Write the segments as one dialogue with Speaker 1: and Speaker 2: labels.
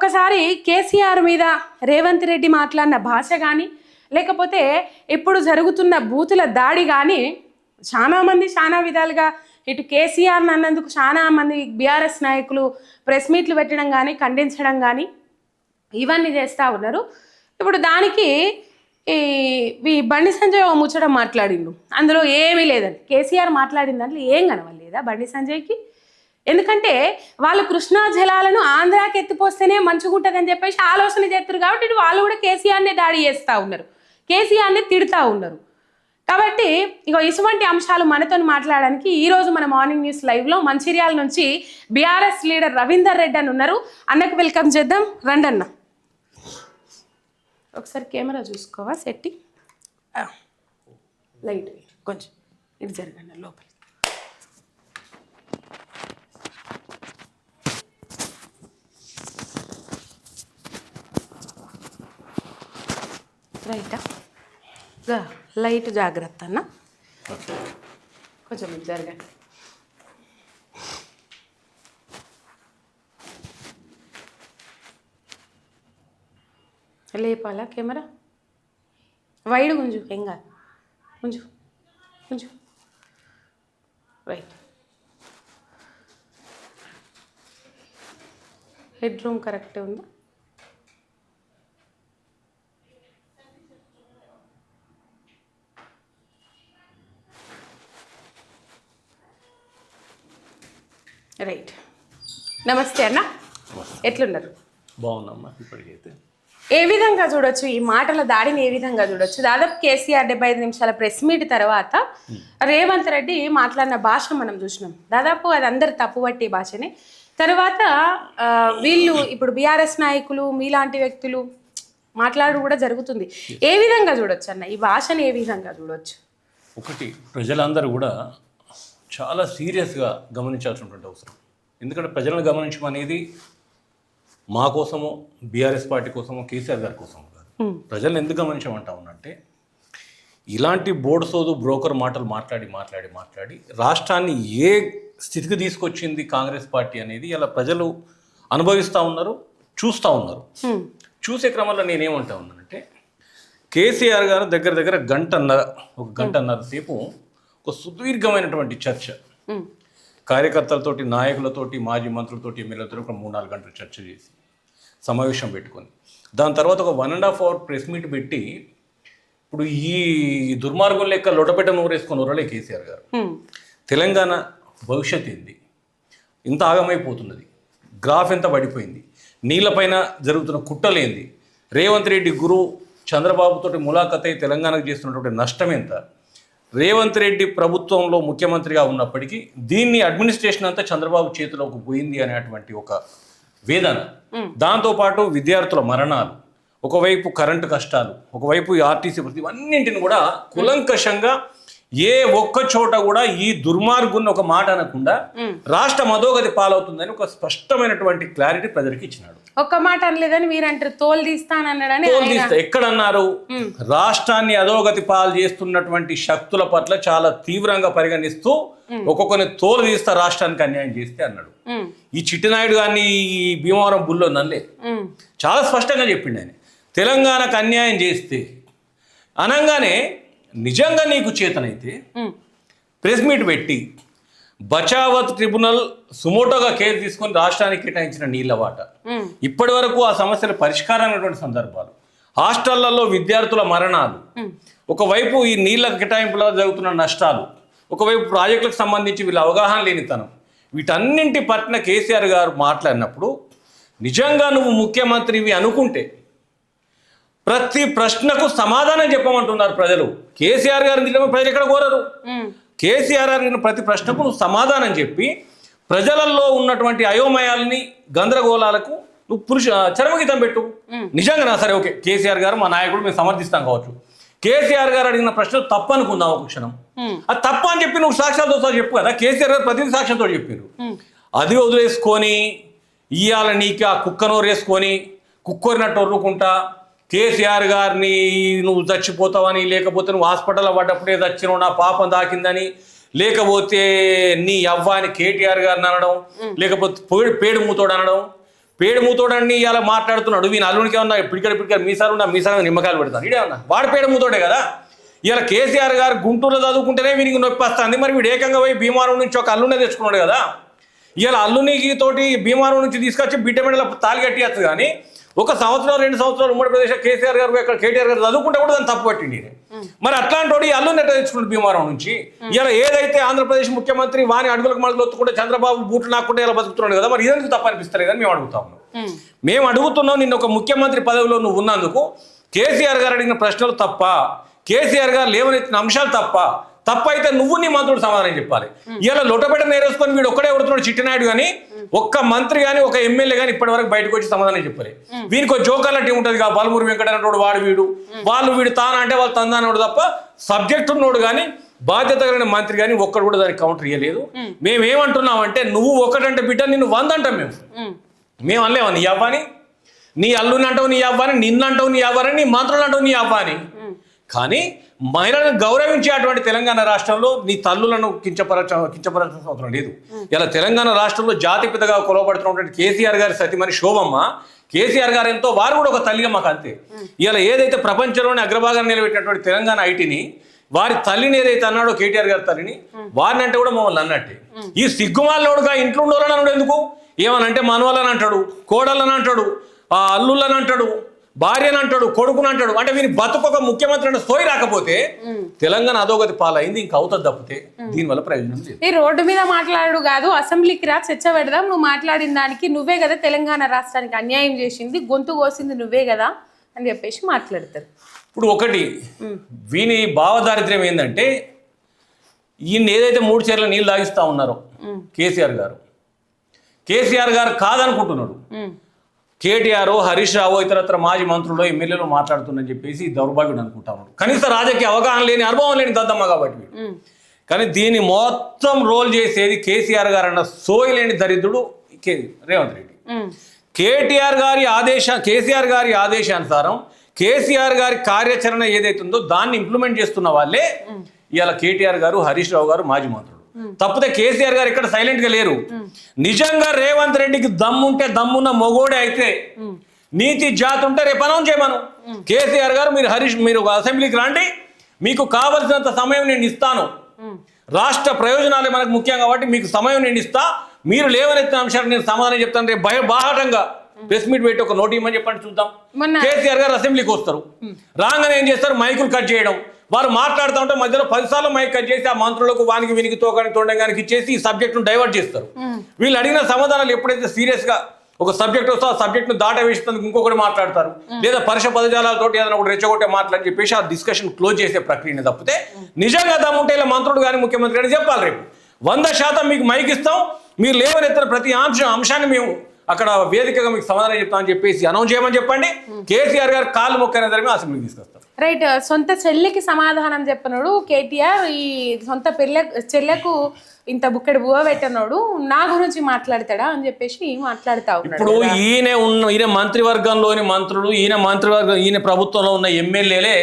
Speaker 1: ఒక్కసారి కేసీఆర్ మీద రేవంత్ రెడ్డి మాట్లాడిన భాష కానీ లేకపోతే ఇప్పుడు జరుగుతున్న బూతుల దాడి కానీ చాలా విధాలుగా ఇటు కేసీఆర్ అన్నందుకు చాలా మంది బీఆర్ఎస్ నాయకులు ప్రెస్ మీట్లు పెట్టడం కానీ ఖండించడం కానీ ఇవన్నీ చేస్తూ ఉన్నారు. ఇప్పుడు దానికి ఈ బండి సంజయ్ ముచ్చడం మాట్లాడిండు, అందులో ఏమీ లేదండి. కేసీఆర్ మాట్లాడిన దాంట్లో ఏం కనవలేదా బండి సంజయ్కి? ఎందుకంటే వాళ్ళు కృష్ణా జలాలను ఆంధ్రాకి ఎత్తిపోస్తేనే మంచిగుంటుందని చెప్పేసి ఆలోచన చేస్తారు కాబట్టి ఇటు వాళ్ళు కూడా కేసీఆర్నే దాడి చేస్తూ ఉన్నారు, కేసీఆర్నే తిడుతూ ఉన్నారు. కాబట్టి ఇక ఇటువంటి అంశాలు మనతో మాట్లాడడానికి ఈరోజు మన మార్నింగ్ న్యూస్ లైవ్లో మంచిర్యాల నుంచి బీఆర్ఎస్ లీడర్ రవీందర్ రెడ్డి అని ఉన్నారు. అన్నకు వెల్కమ్ చేద్దాం, రండి అన్న. ఒకసారి కెమెరా చూసుకోవా సెట్టి, లైట్ కొంచెం ఇటు జరగండి లోపల. రైటా, లైట్ జాగ్రత్త అన్న, కొంచెం ఇటు జరగండి. లేపాలా కెమెరా? వైడ్ గుంజు, ఏం కాదు, గుంజు గుంజు. రైట్, హెడ్ రూమ్ కరెక్టే ఉందా? రైట్. నమస్తే అన్న, ఎట్లున్నారు?
Speaker 2: బాగున్నామ్మా. ఇప్పటికైతే
Speaker 1: ఏ విధంగా చూడొచ్చు ఈ మాటల దాడిని? ఏ విధంగా చూడొచ్చు? దాదాపు కేసీఆర్ 75 నిమిషాల ప్రెస్ మీట్ తర్వాత రేవంత్ రెడ్డి మాట్లాడిన భాష మనం చూసినాం. దాదాపు అది అందరు తప్పుపట్టే భాషనే. తర్వాత వీళ్ళు ఇప్పుడు బీఆర్ఎస్ నాయకులు మీలాంటి వ్యక్తులు మాట్లాడు కూడా జరుగుతుంది. ఏ విధంగా చూడొచ్చు అన్న ఈ భాషని? ఏ విధంగా చూడొచ్చు?
Speaker 2: ఒకటి, ప్రజలందరూ కూడా చాలా సీరియస్గా గమనించాల్సినటువంటి అవసరం. ఎందుకంటే ప్రజలను గమనించడం అనేది మా కోసమో బీఆర్ఎస్ పార్టీ కోసమో కేసీఆర్ గారి కోసమో కాదు. ప్రజలను ఎందుకు గమనించమంటా ఉన్నంటే ఇలాంటి బోర్డు సోదు బ్రోకర్ మాటలు మాట్లాడి రాష్ట్రాన్ని ఏ స్థితికి తీసుకొచ్చింది కాంగ్రెస్ పార్టీ అనేది ఇలా ప్రజలు అనుభవిస్తూ ఉన్నారు, చూస్తూ ఉన్నారు. చూసే క్రమంలో నేనేమంటా ఉన్నానంటే కేసీఆర్ గారు దగ్గర గంటన్నర సేపు ఒక సుదీర్ఘమైనటువంటి చర్చ, కార్యకర్తలతోటి, నాయకులతోటి, మాజీ మంత్రులతోటి, ఎమ్మెల్యేలతో ఒక 3-4 గంటలు చర్చ చేసి సమావేశం పెట్టుకొని దాని తర్వాత ఒక 1.5 అవర్ ప్రెస్ మీట్ పెట్టి ఇప్పుడు ఈ దుర్మార్గం లెక్క లొటపెట్ట నూరేసుకొని ఉరలే కేసీఆర్ గారు. తెలంగాణ భవిష్యత్ ఏంది, ఇంత ఆగమైపోతున్నది, గ్రాఫ్ ఎంత పడిపోయింది, నీళ్ళపైన జరుగుతున్న కుట్రలేంది, రేవంత్ రెడ్డి గురు చంద్రబాబుతోటి ములాఖత్ అయి తెలంగాణకు చేస్తున్నటువంటి నష్టం ఎంత, రేవంత్ రెడ్డి ప్రభుత్వంలో ముఖ్యమంత్రిగా ఉన్నప్పటికీ దీన్ని అడ్మినిస్ట్రేషన్ అంతా చంద్రబాబు చేతిలోకి పోయింది అనేటువంటి ఒక వేదన, దాంతోపాటు విద్యార్థుల మరణాలు, ఒకవైపు కరెంటు కష్టాలు, ఒకవైపు ఈ ఆర్టీసీ ఇవన్నింటిని కూడా కులంకషంగా ఏ ఒక్క చోట కూడా ఈ దుర్మార్గున్న ఒక మాట అనకుండా రాష్ట్రం అధోగతి పాలవుతుందని ఒక స్పష్టమైనటువంటి క్లారిటీ ప్రజలకు ఇచ్చినాడు.
Speaker 1: ఒక్క మాట అనలేదని మీరు అంటారు, తోలు తీస్తానన్నాడని.
Speaker 2: తోలు తీస్తా ఎక్కడన్నారు? రాష్ట్రాన్ని అధోగతి పాలు చేస్తున్నటువంటి శక్తుల పట్ల చాలా తీవ్రంగా పరిగణిస్తూ ఒక్కొక్కరిని తోలు తీస్తా రాష్ట్రానికి అన్యాయం చేస్తే అన్నాడు. ఈ చిట్టినాయుడు గారిని ఈ భీమవరం బుల్లో నల్లే చాలా స్పష్టంగా చెప్పిండు ఆయన, తెలంగాణకు అన్యాయం చేస్తే అనగానే నిజంగా నీకు చేతనైతే ప్రెస్ మీట్ పెట్టి బచావత్ ట్రిబ్యునల్ సుమోటోగా కేసు తీసుకొని రాష్ట్రానికి కేటాయించిన నీళ్ల వాట, ఇప్పటి వరకు ఆ సమస్యల పరిష్కారం అనేటువంటి సందర్భాలు, హాస్టళ్లలో విద్యార్థుల మరణాలు, ఒకవైపు ఈ నీళ్ల కేటాయింపులో జరుగుతున్న నష్టాలు, ఒకవైపు ప్రాజెక్టులకు సంబంధించి వీళ్ళ అవగాహన లేనితనం, వీటన్నింటి పట్ల కేసీఆర్ గారు మాట్లాడినప్పుడు నిజంగా నువ్వు ముఖ్యమంత్రివి అనుకుంటే ప్రతి ప్రశ్నకు సమాధానం చెప్పమంటున్నారు ప్రజలు. కేసీఆర్ గారిని ప్రజలు ఎక్కడ కోరరు. కేసీఆర్ గారిని ప్రతి ప్రశ్నకు నువ్వు సమాధానం చెప్పి ప్రజలలో ఉన్నటువంటి అయోమయాలని, గందరగోళాలకు నువ్వు చరమగీతం పెట్టు. నిజంగా నా సరే ఓకే, కేసీఆర్ గారు మా నాయకుడు, మేము సమర్థిస్తాం కావచ్చు. కేసీఆర్ గారు అడిగిన ప్రశ్నలు తప్పు అనుకుందాం ఒక క్షణం, అది తప్పు అని చెప్పి నువ్వు సాక్ష్యాలతో చెప్పు కదా. కేసీఆర్ గారు ప్రతిదీ సాక్ష్యంతో చెప్పారు. అది వదిలేసుకొని ఇవాళ నీకు ఆ కుక్కనోరేసుకొని కుక్కోరినట్టు ఒర్రుకుంటా కేసీఆర్ గారిని నువ్వు చచ్చిపోతావని, లేకపోతే నువ్వు హాస్పిటల్లో పడ్డప్పుడే చచ్చినావు, నా పాపం దాకిందని, లేకపోతే నీ అవ్వాని కేటీఆర్ గారిని అనడం, లేకపోతే పేడు మూతోడు అనడం, పేడు మూతోడని ఇలా మాట్లాడుతున్నాడు. వీని అల్లునికి ఏమన్నా పిడికడ మీసాలు నిమ్మకాయలు పెడతాను ఇదేమన్నా వాడు పేడు మూతోడే కదా. ఇలా కేసీఆర్ గారు గుంటూరులో చదువుకుంటేనే వీనికి నొప్పి వస్తుంది. మరి వీడు ఏకంగా పోయి భీమవరం నుంచి ఒక అల్లునే తెచ్చుకున్నాడు కదా. ఇలా అల్లునికి తోటి భీమవరం నుంచి తీసుకొచ్చి బిడ్డ మెడల తాలి కట్టియచ్చు. కానీ 1 సంవత్సరం 2 సంవత్సరాలు ఉమ్మడి ప్రదేశ్ కేసీఆర్ గారు ఇక్కడ కేటీఆర్ గారు చదువుకుంటే కూడా దాన్ని తప్పు పట్టింది. మరి అట్లాంటి వాడు ఈ అల్లుని ఎట్లా తెచ్చుకున్నాడు భీమవరం నుంచి. ఇలా ఏదైతే ఆంధ్రప్రదేశ్ ముఖ్యమంత్రి వాని అడుగులకు మడుగులు ఒత్తుకుంటే చంద్రబాబు బూట్లు నాకుంటే ఇలా బతుకుతున్నాడు కదా. మరి ఇదందుకు తప్పు అనిపిస్తలేదు అని మేము అడుగుతున్నాం. నిన్న ఒక ముఖ్యమంత్రి పదవిలో నువ్వు ఉన్నందుకు కేసీఆర్ గారు అడిగిన ప్రశ్నలు తప్ప, కేసీఆర్ గారు లేవనెత్తిన అంశాలు తప్ప అయితే నువ్వు నీ మంత్రుడు సమాధానం చెప్పాలి. ఇలా లొటపెట నేరేసుకొని వీడు ఒక్కడే కొడుతున్నాడు చిట్టినాయుడు కానీ ఒక్క మంత్రి కానీ ఒక ఎమ్మెల్యే కానీ ఇప్పటి వరకు బయటకు వచ్చి సమాధానం చెప్పాలి. వీనికి ఒక జోకర్ల టీం ఉంటుంది కదా, బలమూరి వెంకటన్నోడు వాడు వీడు తాను అంటే వాళ్ళు తందానోడు తప్ప సబ్జెక్ట్ ఉన్నోడు కానీ బాధ్యత కలిగిన మంత్రి కానీ ఒక్కడు కూడా దానికి కౌంటర్ ఇవ్వలేదు. మేమేమంటున్నామంటే నువ్వు ఒకటంటే బిడ్డ నిన్ను 100 అంటాం మేము అనలేవా నీ అవ్వని, నీ అల్లుని అంటావు నీ అవ్వని, నిన్నంటావు నీ అవ్వని, నీ మంత్రులు అంటావు నీ అవ్వని. కానీ మహిళలను గౌరవించే అటువంటి తెలంగాణ రాష్ట్రంలో నీ తల్లులను కించపరచాల్సిన అవసరం లేదు. ఇలా తెలంగాణ రాష్ట్రంలో జాతిపితగా కొలవబడుతున్నటువంటి కేసీఆర్ గారి సతీమణి శోభమ్మ, కేసీఆర్ గారు ఎంతో వారు కూడా ఒక తల్లిగా మాకు అంతే. ఇలా ఏదైతే ప్రపంచంలోనే అగ్రభాగాన్ని నిలబెట్టినటువంటి తెలంగాణ ఐటీని వారి తల్లిని ఏదైతే అన్నాడో కేటీఆర్ గారి తల్లిని, వారిని అంటే కూడా మమ్మల్ని అన్నట్టే. ఈ సిగ్గుమాలోడుగా ఇంట్లో ఉండోళ్ళని అన్నాడు ఎందుకు, ఏమనంటే మనవాళ్ళని అంటాడు, కోడళ్ళని అంటాడు, ఆ అల్లుళ్ళని అంటాడు, భార్యను అంటాడు, కొడుకుని అంటాడు. అంటే వీని బతుకొక ముఖ్యమంత్రి అంటే సోయి రాకపోతే తెలంగాణ అధోగతి పాలైంది, ఇంకా అవుతుంది తప్పితే దీనివల్ల ప్రయోజనం లేదు.
Speaker 1: ఈ రోడ్డు మీద మాట్లాడు కాదు, అసెంబ్లీకి రా చర్చ పెడదాం, నువ్వు మాట్లాడిన దానికి నువ్వే కదా తెలంగాణ రాష్ట్రానికి అన్యాయం చేసింది, గొంతు కోసింది నువ్వే కదా అని చెప్పేసి మాట్లాడతారు.
Speaker 2: ఇప్పుడు ఒకటి వీని భావదారిద్ర్యం ఏంటంటే ఈయన ఏదైతే 3 చీరల నీళ్ళు తాగిస్తా ఉన్నారో కేసీఆర్ గారు కాదనుకుంటున్నాడు. కేటీఆర్, హరీష్ రావు, ఇతరత్ర మాజీ మంత్రులు, ఎమ్మెల్యేలు మాట్లాడుతుందని చెప్పేసి దౌర్భాగ్యుడు అనుకుంటా ఉన్నాడు. కనీస రాజకీయ అవగాహన లేని, అనుభవం లేని దద్దమ్మ కాబట్టి. కానీ దీన్ని మొత్తం రోల్ చేసేది కేసీఆర్ గారు అన్న సోయి లేని దరిద్రుడు రేవంత్ రెడ్డి. కేసీఆర్ గారి ఆదేశానుసారం కేసీఆర్ గారి కార్యాచరణ ఏదైతుందో దాన్ని ఇంప్లిమెంట్ చేస్తున్న వాళ్ళే ఇవాళ కేటీఆర్ గారు, హరీష్ రావు గారు మాజీ మంత్రులు. తప్పితే కేసీఆర్ గారు ఇక్కడ సైలెంట్ గా లేరు. నిజంగా రేవంత్ రెడ్డికి దమ్ముంటే, దమ్మున్న మొగోడే అయితే, నీతి జాతి ఉంటే రేపు అనౌన్స్ చేయమను. కేసీఆర్ గారు మీరు అసెంబ్లీకి రండి, మీకు కావలసినంత సమయం నేను ఇస్తాను, రాష్ట్ర ప్రయోజనాలే మనకు ముఖ్యం కాబట్టి మీకు సమయం నేను ఇస్తా, మీరు లేవనెత్తిన అంశాలు నేను సమాధానం చెప్తాను. రేపు బాహాటంగా ప్రెస్ మీట్ పెట్టి ఒక నోట్ ఇవ్వమని చెప్పండి చూద్దాం. కేసీఆర్ గారు అసెంబ్లీకి వస్తారు, రాగానే ఏం చేస్తారు, మైకులు కట్ చేయడం, వారు మాట్లాడుతూ ఉంటే మధ్యలో 10 సార్లు మైక్ కట్ చేసి ఆ మంత్రులకు వానికి వీనికి తోడంగానికి ఇచ్చేసి ఈ సబ్జెక్ట్ను డైవర్ట్ చేస్తారు. వీళ్ళు అడిగిన సమాధానాలు ఎప్పుడైతే సీరియస్ గా ఒక సబ్జెక్ట్ వస్తే ఆ సబ్జెక్ట్ను దాటవేసేందుకు ఇంకొకటి మాట్లాడతారు, లేదా పరుష పదజాలతో ఏదైనా ఒకటి రెచ్చగొట్టే మాట్లాడి చెప్పేసి ఆ డిస్కషన్ క్లోజ్ చేసే ప్రక్రియని తప్పితే నిజంగా దమ్ముంటే ఇలా మంత్రుడు కానీ ముఖ్యమంత్రి కానీ చెప్పాలి, రేపు 100% మీకు మైక్ ఇస్తాం, మీరు లేవనెత్తిన ప్రతి అంశాన్ని మేము అక్కడ వేదికగా మీకు సమాధానం చెప్తామని చెప్పేసి అనౌన్స్ చేయమని చెప్పండి. కేసీఆర్ గారు కాళ్ళు మొక్కైనా సరే మేము అసెంబ్లీకి తీసుకొస్తాం.
Speaker 1: రైట్. సొంత చెల్లికి సమాధానం చెప్పినాడు కేటీఆర్, ఈ సొంత చెల్లెకు ఇంత బుక్కడి బువ్వ పెట్టినాడు, నా గురించి మాట్లాడతాడా అని చెప్పేసి మాట్లాడుతా ఉన్నాడు.
Speaker 2: ఇప్పుడు ఈయన మంత్రివర్గంలోని మంత్రులు, ఈయన ప్రభుత్వంలో ఉన్న ఎమ్మెల్యేలే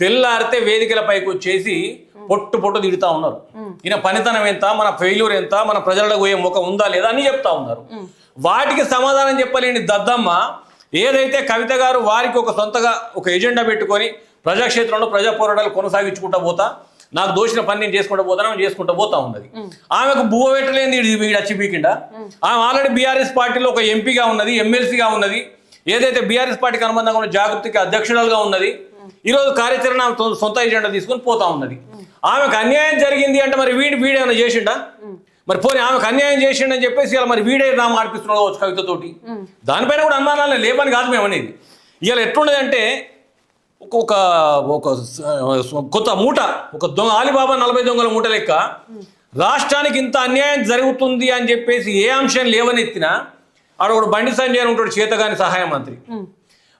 Speaker 2: తెల్లారితే వేదికల పైకి వచ్చేసి పొట్టు తిడుతా ఉన్నారు. ఈయన పనితనం ఎంత, మన ఫెయిల్యూర్ ఎంత, మన ప్రజలకు పోయే ముఖం ఉందా లేదా అని చెప్తా ఉన్నారు. వాటికి సమాధానం చెప్పలేని దద్దమ్మ ఏదైతే కవిత గారు వారికి ఒక సొంతగా ఒక ఎజెండా పెట్టుకొని ప్రజాక్షేత్రంలో ప్రజా పోరాటాలు కొనసాగించుకుంటూ పోతా, నాకు దోషిన పని నేను చేసుకుంటూ పోతా ఉన్నది. ఆమెకు బువ్వ పెట్టలేని వీడు వచ్చి పీకిండా. ఆమె ఆల్రెడీ బీఆర్ఎస్ పార్టీలో ఒక ఎంపీగా ఉన్నది, ఎమ్మెల్సీగా ఉన్నది, ఏదైతే బీఆర్ఎస్ పార్టీకి అనుబంధంగా ఉన్న జాగృతికి అధ్యక్షురాలుగా ఉన్నది. ఈరోజు కార్యాచరణ సొంత ఎజెండా తీసుకొని పోతా ఉన్నది. ఆమెకు అన్యాయం జరిగింది అంటే మరి వీడేమైనా చేసిండా? మరి పోనీ ఆమెకు అన్యాయం చేసిండని చెప్పేసి ఇలా మరి వీడే రామ ఆడిపిస్తున్నాడు కావచ్చు కవితతోటి. దానిపైన కూడా అనుమానాలు లేవని కాదు మేము అనేది. ఇవాళ ఎట్లున్నదంటే ఒక కొత్త మూట, ఒక ఆలిబాబా 40 దొంగల మూట లెక్క రాష్ట్రానికి ఇంత అన్యాయం జరుగుతుంది అని చెప్పేసి ఏ అంశం లేవనెత్తినా ఆడొకడు బండి సంజయ్ ఉంటాడు, చేతగాని సహాయ మంత్రి.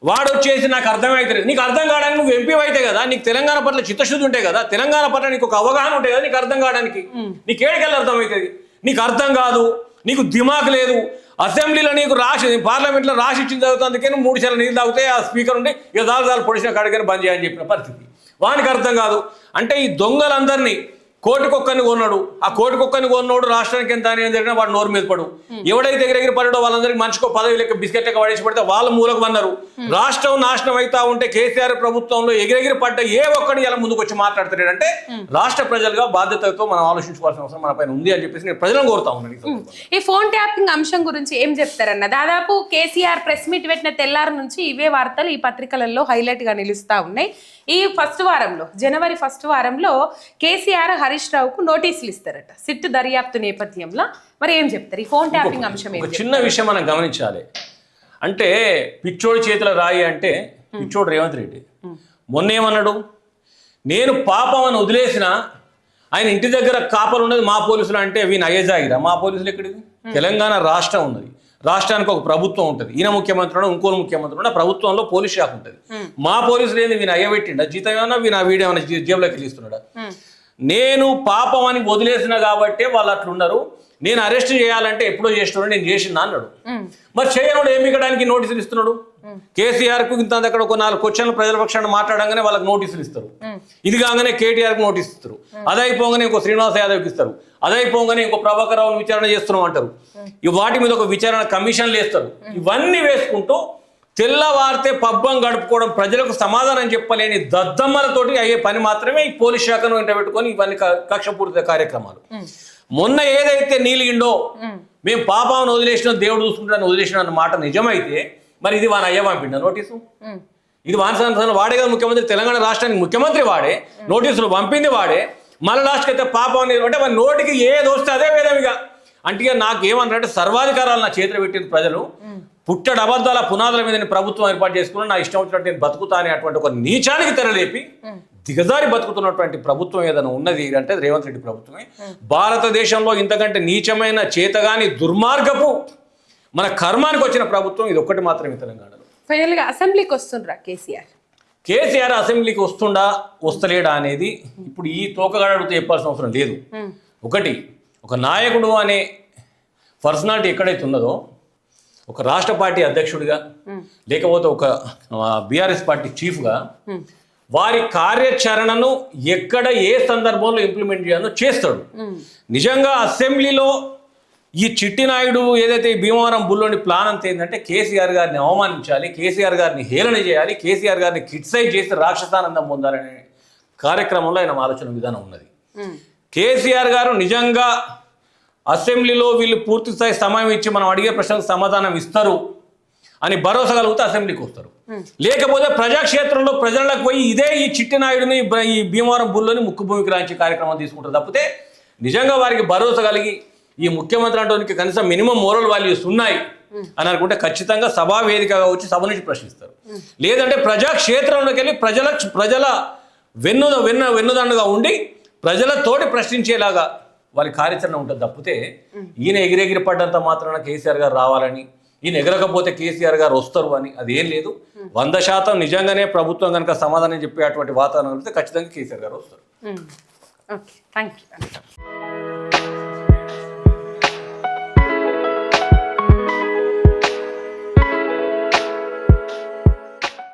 Speaker 2: వాడు వచ్చేసి నాకు అర్థమైతే, నీకు అర్థం కావడానికి నువ్వు ఎంపీ అయితే కదా, నీకు తెలంగాణ పట్ల చిత్తశుద్ధి ఉంటాయి కదా, తెలంగాణ పట్ల నీకు ఒక అవగాహన ఉంటాయి కదా, నీకు అర్థం కావడానికి. నీకు ఏడికెళ్ళి అర్థమవుతుంది? నీకు అర్థం కాదు, నీకు దిమాగ్ లేదు. అసెంబ్లీలో నీకు పార్లమెంట్లో రాసి ఇచ్చిన చదువుతుందుకే నువ్వు 3 సార్లు నీళ్ళు తాగితే ఆ స్పీకర్ ఉండి దాలు పొడిచిన కాడికని బంద్ చేయని చెప్పిన పరిస్థితి. వానికి అర్థం కాదు. అంటే ఈ దొంగలందరినీ కోటికొక్కని కొన్నాడు. ఆ కోటికొక్కని కొన్నాడు రాష్ట్రానికి ఎంత అని జరిగినా వాడు నోరు మీద పడు. ఎవడైతే ఎగిరెగిరి పడడో వాళ్ళందరికీ మనిషికో పదవి లెక్క బిస్కెట్ లెక్క పడేసి పడితే వాళ్ళ మూలకు వన్నారు. రాష్ట్రం నాశనం అవుతా ఉంటే కేసీఆర్ ప్రభుత్వంలో ఎగిరెగిరి పడ్డ ఏ ఒక్కడి ఇలా ముందుకు వచ్చి మాట్లాడుతున్నాడంటే రాష్ట్ర ప్రజలుగా బాధ్యతతో మనం ఆలోచించుకోవాల్సిన అవసరం మన పైన ఉంది అని చెప్పేసి నేను ప్రజలను కోరుతా ఉన్నాను.
Speaker 1: ఈ ఫోన్ ట్యాపింగ్ అంశం గురించి ఏం చెప్తారన్న? దాదాపు కేసీఆర్ ప్రెస్ మీట్ పెట్టిన తెల్లారు నుంచి ఇవే వార్తలు ఈ పత్రికలలో హైలైట్ గా నిలుస్తా ఉన్నాయి. ఈ ఫస్ట్ వారంలో, జనవరి ఫస్ట్ వారంలో కేసీఆర్ హరీష్ రావుకు నోటీసులు ఇస్తారట సిట్ దర్యాప్తు నేపథ్యంలో. మరి ఏం చెప్తారు ఈ ఫోన్ ట్యాపింగ్ అంశం?
Speaker 2: ఒక చిన్న విషయం మనం గమనించాలి. అంటే పిచ్చోడి చేతుల రాయి అంటే పిచ్చోడు రేవంత్ రెడ్డి మొన్న ఏమన్నాడు, నేను పాపం అని వదిలేసిన ఆయన ఇంటి దగ్గర కాపలు ఉన్నది మా పోలీసులు అంటే వీని అయ్యజాగిరా. మా పోలీసులు ఎక్కడిది? తెలంగాణ రాష్ట్రం ఉన్నది, రాష్ట్రానికి ఒక ప్రభుత్వం ఉంటుంది. ఈయన ముఖ్యమంత్రి ఇంకో ముఖ్యమంత్రి ఉన్న ప్రభుత్వంలో పోలీస్ శాఖ ఉంటుంది. మా పోలీసులు ఏంది వీని అయ్యబెట్టిండా? జీతం ఏమన్నా వీని ఆ వీడియో ఏమైనా జేబులోకి వెళ్ళిస్తున్నాడా? నేను పాపం అని వదిలేసిన కాబట్టే వాళ్ళు అట్లున్నారు. నేను అరెస్ట్ చేయాలంటే ఎప్పుడో చేస్తున్నాడు, నేను చేసిందా అన్నాడు. మరి చేయనుడు ఏమి ఇక్కడానికి నోటీసులు ఇస్తున్నాడు? కేసీఆర్కు ఇంత అక్కడ ఒక 4 క్వశ్చన్లు ప్రజల పక్షాన్ని మాట్లాడంగానే వాళ్ళకి నోటీసులు ఇస్తారు. ఇది కాగానే కేటీఆర్కి నోటీస్ ఇస్తారు. అదైపోగానే ఇంకో శ్రీనివాస్ యాదవ్కి ఇస్తారు. అదైపోగానే ఇంకో ప్రభాకర్ రావుని విచారణ చేస్తున్నాం అంటారు. వాటి మీద ఒక విచారణ కమిషన్లు వేస్తారు. ఇవన్నీ వేసుకుంటూ తెల్లవారితే పబ్బం గడుపుకోవడం, ప్రజలకు సమాధానం చెప్పలేని దద్దమ్మలతోటి అయ్యే పని మాత్రమే ఈ పోలీస్ శాఖను వెంట పెట్టుకొని ఇవన్నీ కక్షపూరిత కార్యక్రమాలు. మొన్న ఏదైతే నీలిగిండో మేము పాపాన్ని వదిలేసిన దేవుడు చూసుకుంటాను వదిలేసిన అన్న మాట నిజమైతే మరి ఇది వాని అయ్య పంపిండ నోటీసు? ఇది వాని వాడే కదా ముఖ్యమంత్రి, తెలంగాణ రాష్ట్రానికి ముఖ్యమంత్రి వాడే, నోటీసులు పంపింది వాడే. మళ్ళీ లాస్ట్కి అయితే పాపం అంటే మన నోటికి ఏది వస్తే అదే వేరేవిగా. అంటే నాకేమన్నారంటే సర్వాధికారాలు నా చేతిలో పెట్టిన ప్రజలు పుట్టడు అబద్ధాల పునాదుల మీద ప్రభుత్వం ఏర్పాటు చేసుకుని నా ఇష్టం వచ్చినట్టు నేను బతుకుతా అనేటువంటి ఒక నీచానికి తెరలేపి దిగజారి బతుకుతున్నటువంటి ప్రభుత్వం ఏదైనా ఉన్నది అంటే రేవంత్ రెడ్డి ప్రభుత్వమే. భారతదేశంలో ఇంతకంటే నీచమైన చేతగాని దుర్మార్గపు మన కర్మానికి వచ్చిన ప్రభుత్వం ఇది ఒక్కటి మాత్రమే తెలంగాణలో.
Speaker 1: ఫైనల్గా అసెంబ్లీకి వస్తుండ్రా కేసీఆర్
Speaker 2: అసెంబ్లీకి వస్తుండా వస్తలేడా అనేది ఇప్పుడు ఈ తోకగాడుతో చెప్పాల్సిన అవసరం లేదు. ఒకటి, ఒక నాయకుడు అనే పర్సనాలిటీ ఎక్కడైతే ఉన్నదో, ఒక రాష్ట్ర పార్టీ అధ్యక్షుడిగా లేకపోతే ఒక బీఆర్ఎస్ పార్టీ చీఫ్గా వారి కార్యాచరణను ఎక్కడ ఏ సందర్భంలో ఇంప్లిమెంట్ చేయాలో చేస్తాడు. నిజంగా అసెంబ్లీలో ఈ చిట్టి నాయుడు ఏదైతే భీమవరం బుల్లోని ప్లాన్ అంతా ఏంటంటే కేసీఆర్ గారిని అవమానించాలి, కేసీఆర్ గారిని హేళన చేయాలి, కేసీఆర్ గారిని క్రిటిసైజ్ చేసి రాక్షసానందం పొందాలనే కార్యక్రమంలో ఆయన ఆలోచన విధానం ఉన్నది. కేసీఆర్ గారు నిజంగా అసెంబ్లీలో వీళ్ళు పూర్తి స్థాయి సమయం ఇచ్చి మనం అడిగే ప్రశ్నకు సమాధానం ఇస్తారు అని భరోసా కలిగితే అసెంబ్లీకి వస్తారు. లేకపోతే ప్రజాక్షేత్రంలో ప్రజలకు పోయి ఇదే ఈ చిట్టి నాయుడిని ఈ భీమవరం బుల్లోని ముక్కు భూమికి రాయించే కార్యక్రమం తీసుకుంటారు తప్పితే నిజంగా వారికి భరోసా కలిగి ఈ ముఖ్యమంత్రి అంటే కనీసం మినిమం మోరల్ వాల్యూస్ ఉన్నాయి అని అనుకుంటే ఖచ్చితంగా సభా వేదికగా వచ్చి సభ నుంచి ప్రశ్నిస్తారు. లేదంటే ప్రజాక్షేత్రంలోకి వెళ్ళి ప్రజల వెన్నుదండుగా ఉండి ప్రజలతోటి ప్రశ్నించేలాగా వారి కార్యాచరణ ఉంటుంది తప్పితే ఈయన ఎగిరెగిరి పడ్డంత మాత్రాన కేసీఆర్ గారు రావాలని, ఈయన ఎగరకపోతే కేసీఆర్ గారు వస్తారు అని అదేం లేదు. 100% నిజంగానే ప్రభుత్వం కనుక సమాధానం చెప్పే అటువంటి వాతావరణం అయితే ఖచ్చితంగా కేసీఆర్ గారు వస్తారు.
Speaker 1: Okay, thank you.